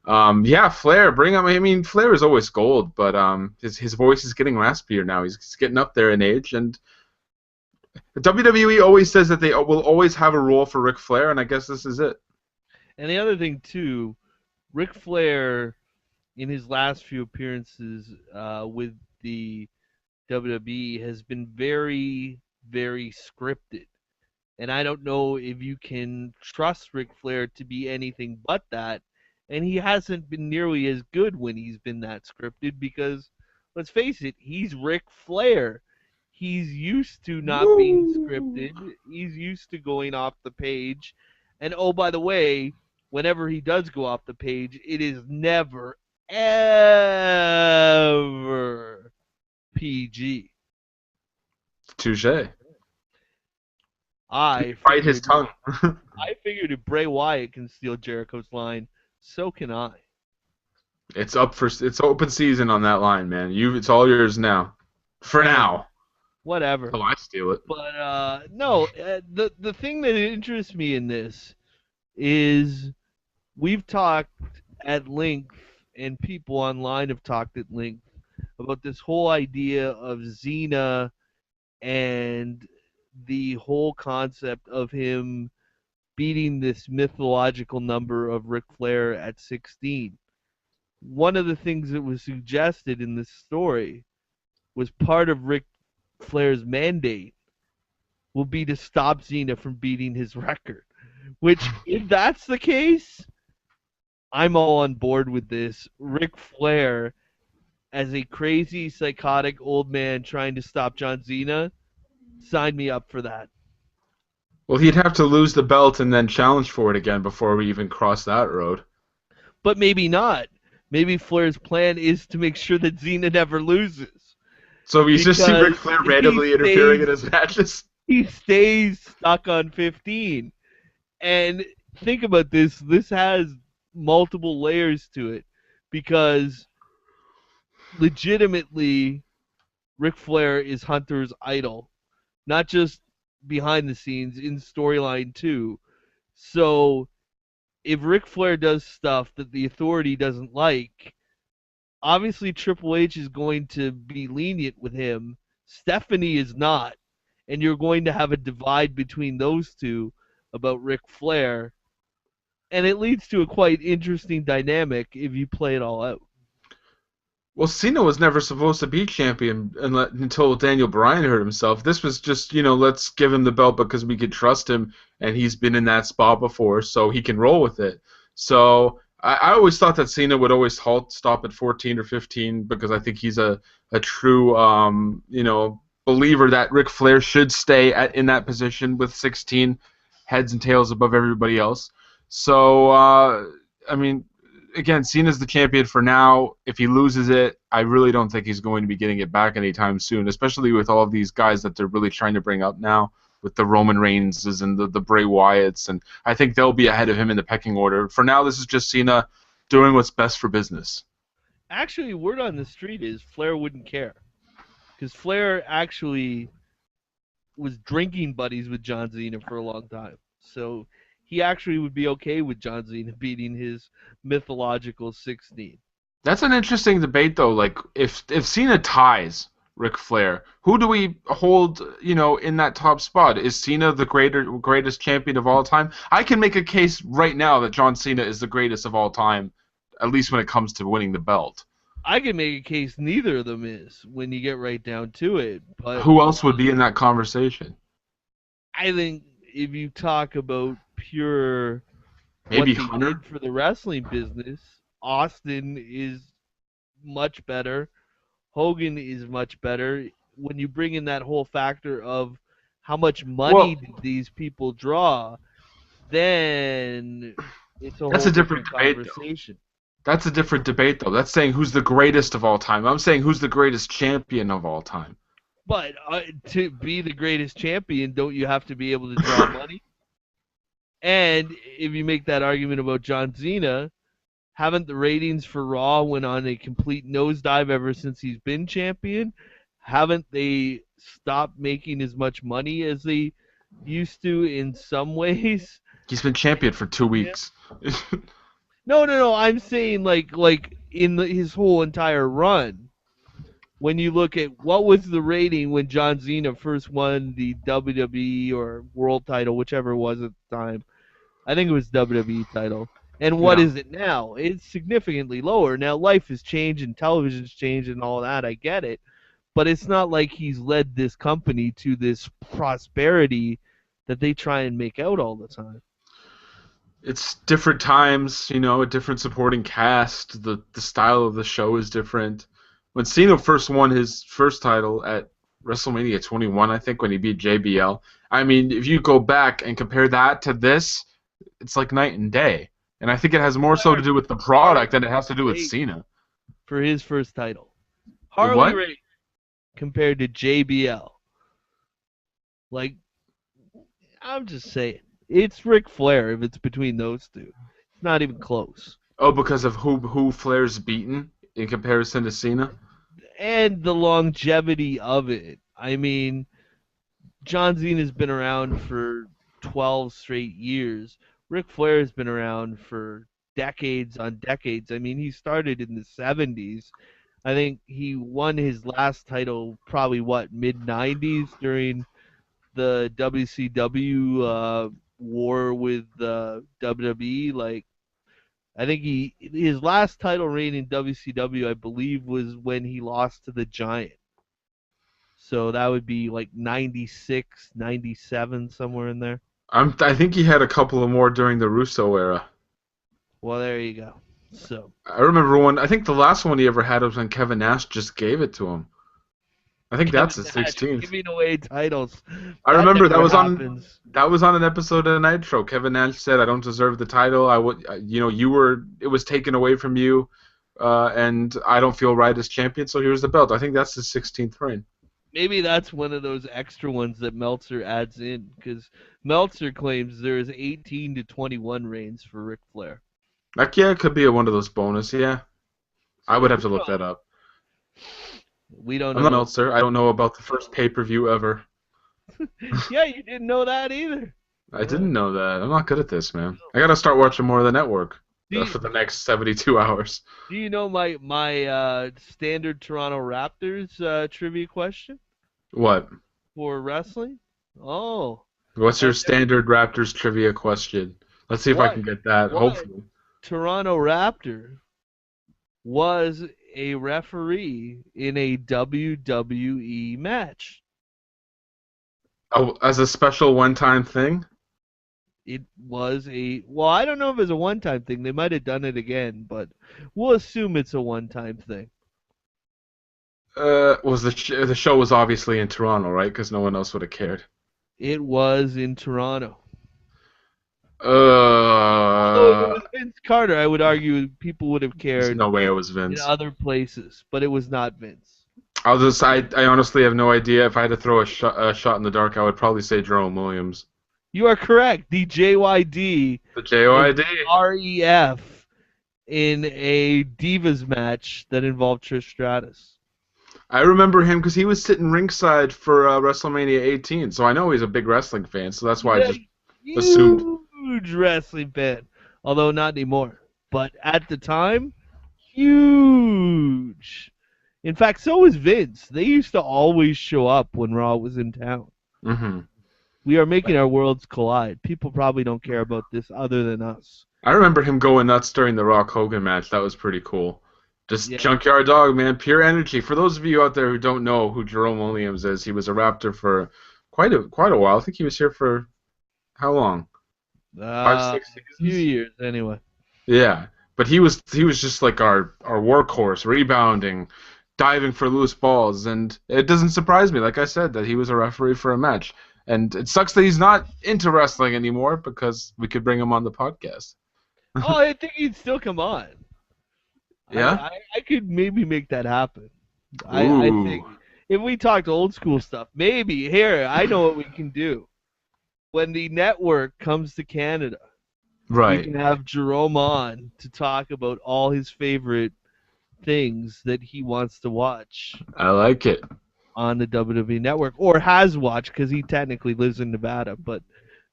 yeah, Flair, bring him. I mean, Flair is always gold, but his voice is getting raspier now. He's getting up there in age, and WWE always says that they will always have a role for Ric Flair, and I guess this is it. And the other thing too, Ric Flair, in his last few appearances with the WWE, has been very, very scripted. And I don't know if you can trust Ric Flair to be anything but that. And he hasn't been nearly as good when he's been that scripted because, let's face it, he's Ric Flair. He's used to not being Woo! scripted. He's used to going off the page. And oh, by the way, whenever he does go off the page, it is never, ever PG. Touche. I Bite his figured tongue. I figured if Bray Wyatt can steal Jericho's line, so can I. It's open season on that line, man. It's all yours now. For Whatever, now. whatever. Till I steal it. But no, the thing that interests me in this is we've talked at length, and people online have talked at length about this whole idea of Xena and the whole concept of him beating this mythological number of Ric Flair at 16. One of the things that was suggested in this story was part of Ric Flair's mandate will be to stop Xena from beating his record. Which, if that's the case, I'm all on board with this. Ric Flair, as a crazy, psychotic old man trying to stop John Cena, sign me up for that. Well, he'd have to lose the belt and then challenge for it again before we even cross that road. But maybe not. Maybe Flair's plan is to make sure that Xena never loses. So we just see Ric Because Flair if he randomly interfering in stays his matches. he stays stuck on 15. And think about this. This has multiple layers to it because legitimately Ric Flair is Hunter's idol, not just behind the scenes in storyline too. So if Ric Flair does stuff that the authority doesn't like, obviously Triple H is going to be lenient with him. Stephanie is not, and you're going to have a divide between those two about Ric Flair, and it leads to a quite interesting dynamic if you play it all out. Well, Cena was never supposed to be champion until Daniel Bryan hurt himself. This was just, let's give him the belt because we could trust him, and he's been in that spot before, so he can roll with it. So I always thought that Cena would always stop at 14 or 15 because I think he's a true, believer that Ric Flair should stay in that position with 16 heads and tails above everybody else. So, I mean, again, Cena's the champion for now. If he loses it, I really don't think he's going to be getting it back anytime soon, especially with all of these guys that they're really trying to bring up now, with the Roman Reignses and the Bray Wyatts, and I think they'll be ahead of him in the pecking order. For now, this is just Cena doing what's best for business. Actually, word on the street is Flair wouldn't care because Flair actually was drinking buddies with John Cena for a long time. So he actually would be okay with John Cena beating his mythological 16. That's an interesting debate, though. Like, if Cena ties Ric Flair, who do we hold, in that top spot? Is Cena the greatest champion of all time? I can make a case right now that John Cena is the greatest of all time, at least when it comes to winning the belt. I can make a case neither of them is when you get right down to it. But Who else would be in that conversation? I think if you talk about pure what Maybe they Hunter? did for the wrestling business, Austin is much better. Hogan is much better. When you bring in that whole factor of how much money Well, did these people draw, then it's a that's whole a different different debate, though. conversation. That's a different debate, though. That's saying who's the greatest of all time. I'm saying who's the greatest champion of all time. But to be the greatest champion, don't you have to be able to draw money? And if you make that argument about John Cena, haven't the ratings for Raw went on a complete nosedive ever since he's been champion? Haven't they stopped making as much money as they used to in some ways? He's been champion for two Yeah. weeks. No, no, no. I'm saying like in his whole entire run. When you look at what was the rating when John Cena first won the WWE or World title, whichever it was at the time, I think it was WWE title. And what Yeah. is it now? It's significantly lower. Now life has changed and television's changed and all that. I get it, but it's not like he's led this company to this prosperity that they try and make out all the time. It's different times, a different supporting cast. The style of the show is different. When Cena first won his first title at WrestleMania 21, I think, when he beat JBL, I mean, if you go back and compare that to this, it's like night and day. And I think it has more so to do with the product than it has to do with Cena. For his first title, The Harley what? Race compared to JBL. Like I'm just saying, it's Ric Flair if it's between those two. It's not even close. Oh, because of who Flair's beaten in comparison to Cena? And the longevity of it. I mean, John Cena's been around for 12 straight years. Ric Flair has been around for decades on decades. I mean, he started in the 70s. I think he won his last title probably what mid 90s during the WCW war with WWE. Like I think his last title reign in WCW, I believe, was when he lost to the Giant. So that would be like 96, 97, somewhere in there. I think he had a couple of more during the Russo era. Well, there you go. So I remember one. I think the last one he ever had was when Kevin Nash just gave it to him. I think Kevin that's the Nash 16th. giving away titles. I That remember that never was on happens. that was on an episode of Nitro. Kevin Nash said, "I don't deserve the title. I would, it was taken away from you, and I don't feel right as champion. So here's the belt." I think that's the 16th reign. Maybe that's one of those extra ones that Meltzer adds in because Meltzer claims there is 18 to 21 reigns for Ric Flair. Like, yeah, it could be one of those bonus. Yeah, I So would who have to look that knows? up. We don't I'm not know. Meltzer. I don't know about the first pay-per-view ever. Yeah, you didn't know that either. I Uh, didn't know that. I'm not good at this, man. I gotta start watching more of the network do you, for the next 72 hours. do you know my standard Toronto Raptors trivia question What? for wrestling? Oh, What's your have there, standard Raptors trivia question? Let's see if I what can get that. what Hopefully. Toronto Raptor was a referee in a WWE match? Oh, as a special one-time thing? It was well, I don't know if it's a one-time thing. They might have done it again, but we'll assume it's a one-time thing. Was the show was obviously in Toronto, right? Because no one else would have cared. It was in Toronto. Although if it Uh, was Vince Carter, I would argue people would have there's cared no way it was in Vince. other places, but it was not Vince. I honestly have no idea. If I had to throw a shot in the dark, I would probably say Jerome Williams. You are correct. The JYD The was JOID. the REF in a Divas match that involved Trish Stratus. I remember him because he was sitting ringside for WrestleMania 18, so I know he's a big wrestling fan. So that's why I He's a just assumed. huge wrestling fan, although not anymore. But at the time, huge. In fact, so was Vince. They used to always show up when Raw was in town. Hmm. We are making our worlds collide. People probably don't care about this other than us. I remember him going nuts during the Rock Hogan match. That was pretty cool. Just Yeah. Junkyard Dog, man, pure energy. For those of you out there who don't know who Jerome Williams is, he was a Raptor for quite a while. I think he was here for how long? Five, A six few seasons? years anyway. Yeah, but he was just like our workhorse, rebounding, diving for loose balls, and it doesn't surprise me, like I said, that he was a referee for a match. And it sucks that he's not into wrestling anymore because we could bring him on the podcast. Oh, I think he'd still come on. I, Yeah? I, I could maybe make that happen. I think Ooh. if we talked old school stuff, maybe here, I know what we can do. When the network comes to Canada, we Right. can have Jerome on to talk about all his favorite things that he wants to watch I like it. on the WWE network or has watched because he technically lives in Nevada. But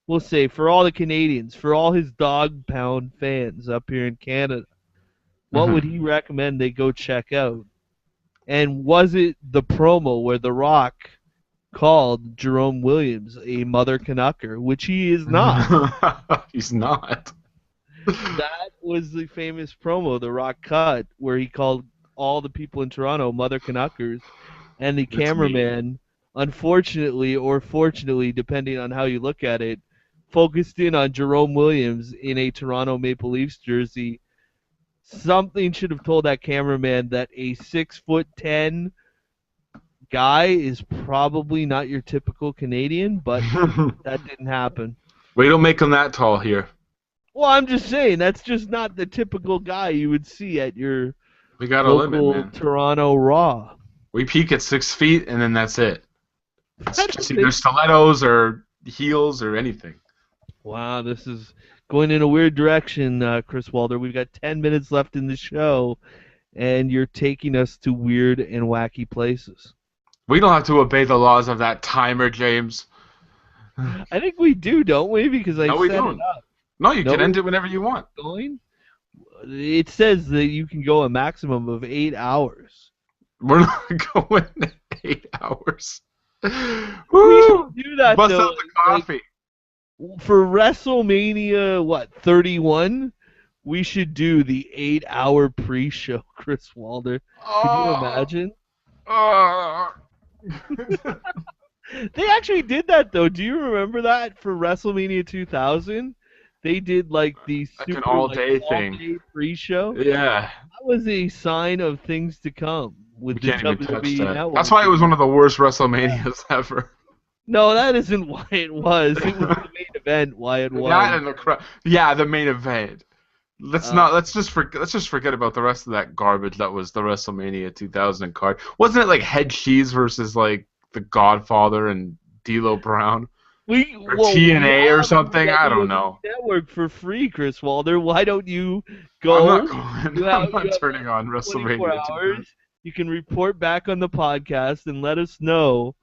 we'll say for all the Canadians, for all his dog pound fans up here in Canada, what would Hmm. he recommend they go check out? And was it the promo where The Rock called Jerome Williams a mother Canucker, which he is not? He's not. That was the famous promo The Rock cut where he called all the people in Toronto mother Canuckers, and the That's mean. cameraman, unfortunately or fortunately, depending on how you look at it, focused in on Jerome Williams in a Toronto Maple Leafs jersey. Something should have told that cameraman that a 6'10" guy is probably not your typical Canadian, but that didn't happen. We don't make him that tall here. Well, I'm just saying that's just not the typical guy you would see at your We got a limit, local man. Toronto Raw. We peak at 6 feet, and then that's it. It's I just don't either think. stilettos or heels or anything. Wow, this is going in a weird direction, Chris Walder. We've got 10 minutes left in the show, and you're taking us to weird and wacky places. We don't have to obey the laws of that timer, James. I think we do, don't we? Because I No, we set it don't. up. No, you No, can end it whenever you want. going. It says that you can go a maximum of 8 hours. We're not going 8 hours. We Woo! should do that Bust though. out the Like coffee. for WrestleMania, what 31? We should do the 8 hour pre-show, Chris Walder. Could you Oh, imagine? oh. They actually did that though. Do you remember that for WrestleMania 2000? They did like the Like an super like all-day all thing. day pre-show. Yeah, That was a sign of things to come we with the can't even touch WWE that. That's network. why it was one of the worst WrestleManias ever. No, that isn't why it was. It was the main event why it That was. and the crowd. Yeah, the main event. Let's Uh, not. Let's just forget about the rest of that garbage that was the WrestleMania 2000 card. Wasn't it like Head Cheese versus like the Godfather and D'Lo Brown or we TNA or have the something? I don't WWE know. network for free, Chris Walder. Why don't you I'm not go? going. You I'm have not turning on 24 WrestleMania hours. 2000. You can report back on the podcast and let us know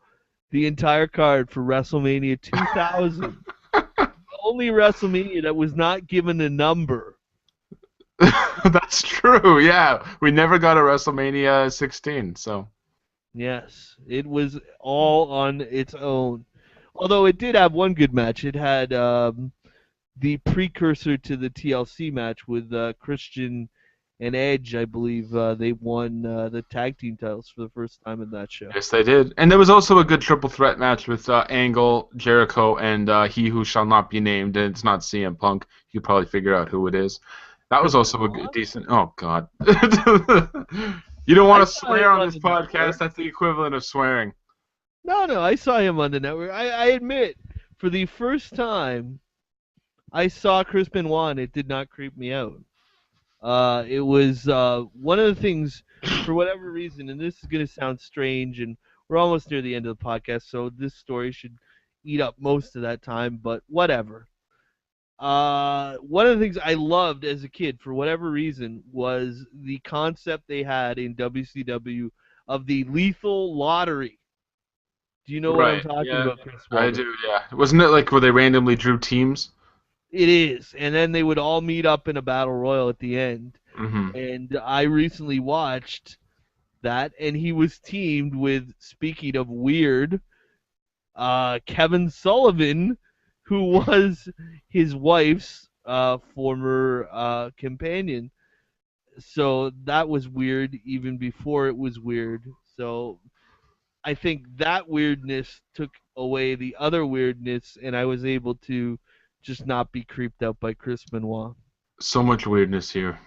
the entire card for WrestleMania 2000. The only WrestleMania that was not given a number. That's true. Yeah, we never got a WrestleMania 16. So Yes, it was all on its own. Although it did have one good match. It had the precursor to the TLC match with Christian and Edge. I believe they won the tag team titles for the first time in that show. yes, they did. And there was also a good triple threat match with Angle, Jericho, and he who shall not be named. And it's not CM Punk. You probably figure out who it is. That was Chris also a Benoit? decent. Oh God. You don't I want to saw swear him on on this the podcast. network. That's the equivalent of swearing. No, I saw him on the network. I admit, for the first time, I saw Chris Benoit and it did not creep me out. It was one of the things, for whatever reason, and this is going to sound strange, and we're almost near the end of the podcast, so this story should eat up most of that time, but whatever. One of the things I loved as a kid, for whatever reason, was the concept they had in WCW of the lethal lottery. Do you know what I'm Right. talking Yeah. about, Chris I Walder? do. Yeah. Wasn't it like where they randomly drew teams? It is, and then they would all meet up in a battle royal at the end. Mm-hmm. And I recently watched that, and he was teamed with, speaking of weird, Kevin Sullivan, who was his wife's former companion. So that was weird even before it was weird. So I think that weirdness took away the other weirdness, and I was able to just not be creeped out by Chris Benoit. So much weirdness here.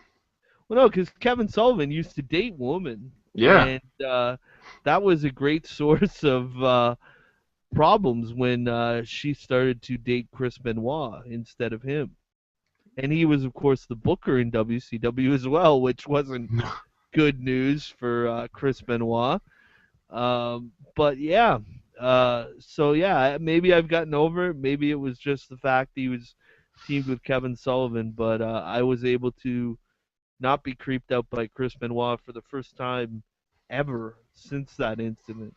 Well, no, because Kevin Sullivan used to date women, Yeah. and that was a great source of problems when she started to date Chris Benoit instead of him. And he was, of course, the booker in WCW as well, which wasn't good news for Chris Benoit. But yeah, so yeah, maybe I've gotten over it. Maybe it was just the fact he was teamed with Kevin Sullivan, but I was able to not be creeped out by Chris Benoit for the first time ever since that incident.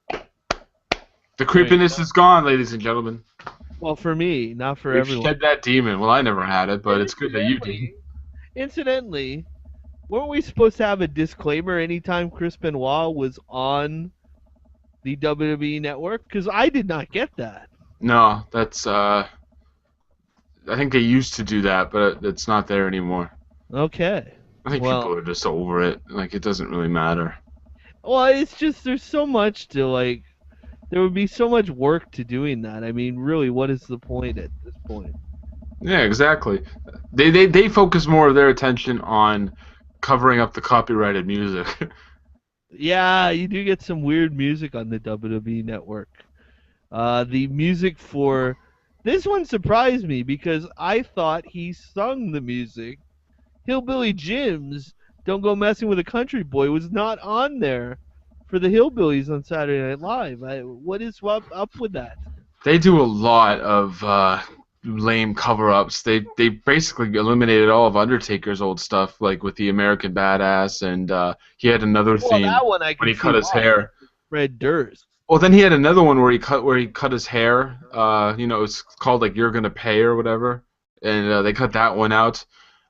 The There you creepiness go. is gone, ladies and gentlemen. Well, for me, not for We've everyone. shed that demon. Well, I never had it, but And it's good that you did. incidentally, weren't we supposed to have a disclaimer anytime Chris Benoit was on the WWE network? Because I did not get that. No, that's I think they used to do that, but it's not there anymore. Okay. I think Well, people are just over it. Like it doesn't really matter. it's just there's so much to like. There would be so much work to doing that. I mean, really, what is the point at this point? Yeah, exactly. They focus more of their attention on covering up the copyrighted music. Yeah, you do get some weird music on the WWE network. The music for this one surprised me because I thought he sung the music. Hillbilly Jim's "Don't Go Messing with a Country Boy" was not on there for the Hillbillies on Saturday Night Live. What is up with that? They do a lot of lame cover-ups. They basically eliminated all of Undertaker's old stuff, like with the American Badass, and he had another Well, theme that one I when can he see cut his why. hair. Fred Durst. Well, then he had another one where he cut his hair. It's called like "You're Gonna Pay" or whatever, and they cut that one out.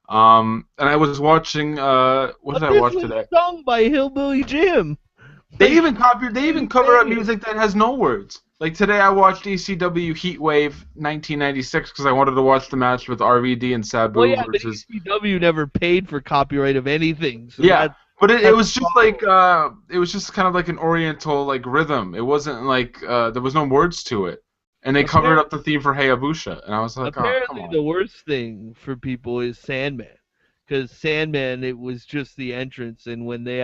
And I was watching. What did But I this watch was today? sung by Hillbilly Jim. They Like, even copy. They what are even you cover up saying? music that has no words. Like today, I watched ECW Heatwave 1996 because I wanted to watch the match with RVD and Well, Sabu yeah, but versus. ECW never paid for copyright of anything, so Yeah, but it that's was the just problem. like it was just kind of like an Oriental like rhythm. It wasn't like there was no words to it, and they covered up Apparently, the theme for Hayabusa, and I was like, oh, come apparently, on. the worst thing for people is Sandman, because Sandman it was just the entrance, and when they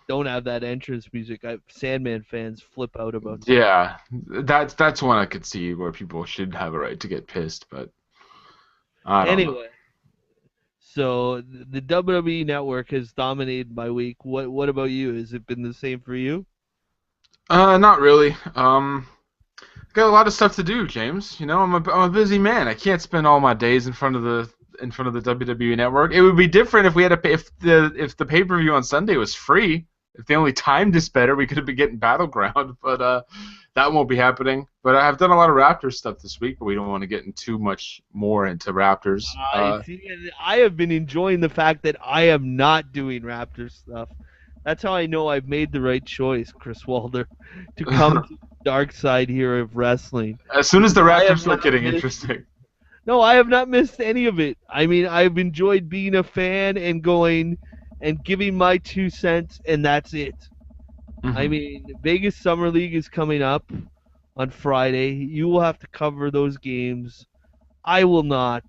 don't have that entrance music, Sandman fans flip out about that. Yeah, that's one I could see where people should have a right to get pissed, but I don't know. Anyway, so the WWE Network has dominated my week. What about you? Has it been the same for you? Not really. Got a lot of stuff to do, James. I'm a busy man. I can't spend all my days in front of the in front of the WWE Network. It would be different if we had to pay, if the pay per view on Sunday was free. If they only timed this better, we could have been getting Battleground. But that won't be happening. But I have done a lot of Raptors stuff this week, but we don't want to get in too much more into Raptors. I see. And I have been enjoying the fact that I am not doing Raptor stuff. That's how I know I've made the right choice, Chris Walder, to come to the dark side here of wrestling. As soon as the I Raptors have start not getting missed. interesting. No, I have not missed any of it. I mean, I've enjoyed being a fan and going and giving my 2 cents, and that's it. I Hmm. mean, Vegas Summer League is coming up on Friday. You will have to cover those games. I will not,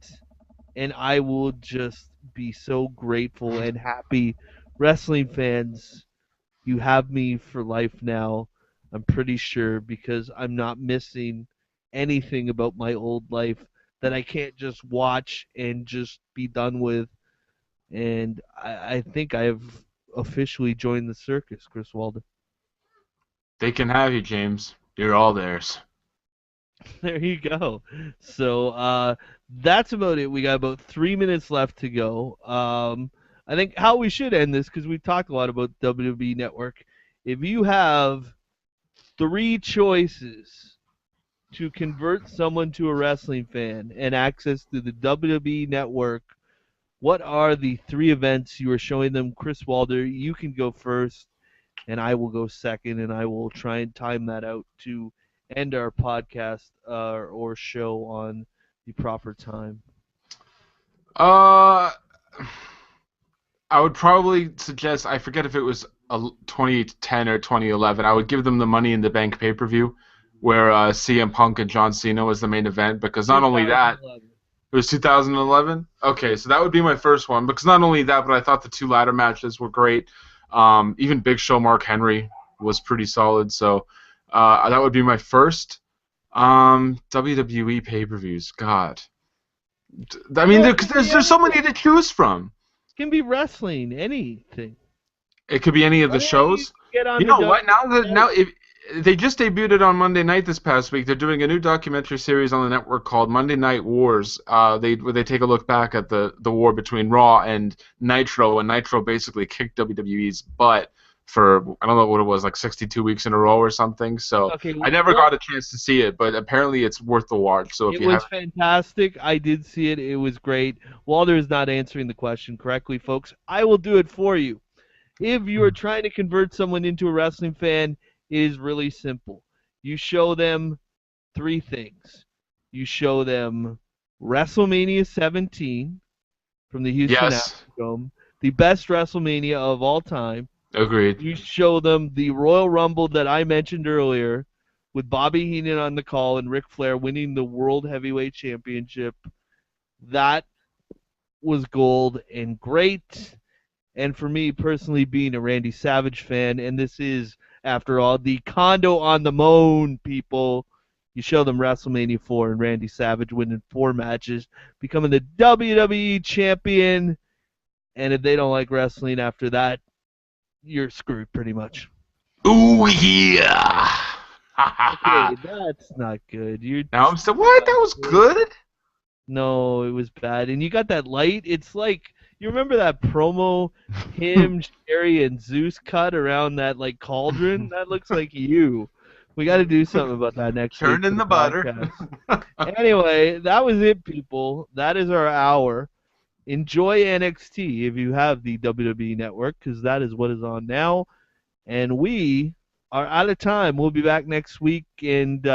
and I will just be so grateful and happy. Wrestling fans, you have me for life now. I'm pretty sure because I'm not missing anything about my old life that I can't just watch and just be done with. And I think I have officially joined the circus, Chris Walden. They can have you, James. You're all theirs. There you go. So that's about it. We got about 3 minutes left to go. I think how we should end this because we've talked a lot about WWE Network. If you have three choices to convert someone to a wrestling fan and access to the WWE Network, what are the three events you are showing them? Chris Walder, you can go first, and I will go second, and I will try and time that out to end our podcast or show on the proper time. Uh, I would probably suggest, I forget if it was 2010 or 2011. I would give them the Money in the Bank pay per view, where CM Punk and John Cena was the main event. Because not only that, 2011. it was 2011. Okay, so that would be my first one. Because not only that, but I thought the two ladder matches were great. Even Big Show Mark Henry was pretty solid. So that would be my first. WWE pay per views. God, I mean, No, it can be there's so many anything. to choose from. It can be wrestling, anything. It could be any of the Anything you shows. can get on You the know what? WWE Now Network. if they just debuted it on Monday night this past week. They're doing a new documentary series on the network called Monday Night Wars. Where they take a look back at the war between Raw and Nitro, and Nitro basically kicked WWE's butt for I don't know what it was, like 62 weeks in a row or something. So Okay, I never what? got a chance to see it, but apparently it's worth the watch. So if It you was haven't, fantastic. I did see it. It was great. Walter is not answering the question correctly, folks. I will do it for you. If you are trying to convert someone into a wrestling fan, it is really simple. You show them three things. You show them WrestleMania 17 from the Houston yes, Astrodome, the best WrestleMania of all time. agreed. You show them the Royal Rumble that I mentioned earlier with Bobby Heenan on the call and Ric Flair winning the World Heavyweight Championship. That was gold and great. And for me personally, being a Randy Savage fan, and this is, after all, the Condo on the Moan, people. You show them WrestleMania 4 and Randy Savage winning four matches, becoming the WWE champion. And if they don't like wrestling after that, you're screwed pretty much. Ooh yeah. Okay, that's not good. You're Now I'm still what? That was good. No, it was bad. And you got that light. It's like you remember that promo him, Sherry, and Zeus cut around that like cauldron? That looks like you. We got to do something about that next week for Churning the the butter. podcast. Anyway, that was it, people. That is our hour. Enjoy NXT if you have the WWE Network, because that is what is on now. And we are out of time. We'll be back next week. And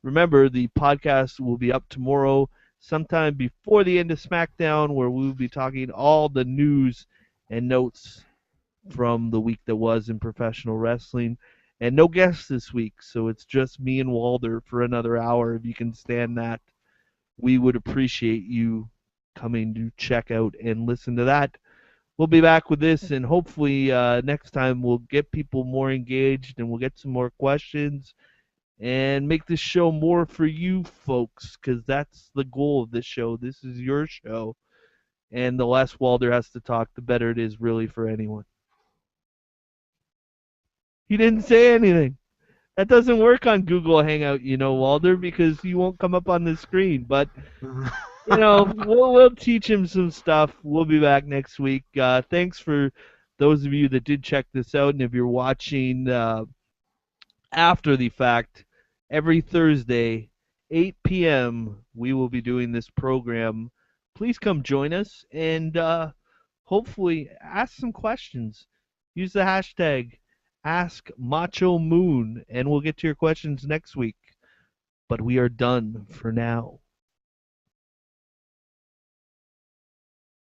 remember, the podcast will be up tomorrow, sometime before the end of SmackDown, where we will be talking all the news and notes from the week that was in professional wrestling. And no guests this week, so it's just me and Walder for another hour. If you can stand that, we would appreciate you coming to check out and listen to that. We'll be back with this, and hopefully next time we'll get people more engaged and we'll get some more questions and make this show more for you folks, because that's the goal of this show. This is your show, and the less Walder has to talk, the better it is really for anyone. He didn't say anything. That doesn't work on Google Hangout, Walder, because you won't come up on the screen. But we'll teach him some stuff. We'll be back next week. Thanks for those of you that did check this out, and if you're watching after the fact, every Thursday, 8 p.m., we will be doing this program. Please come join us and hopefully ask some questions. Use the hashtag AskMachoMoon, and we'll get to your questions next week. But we are done for now.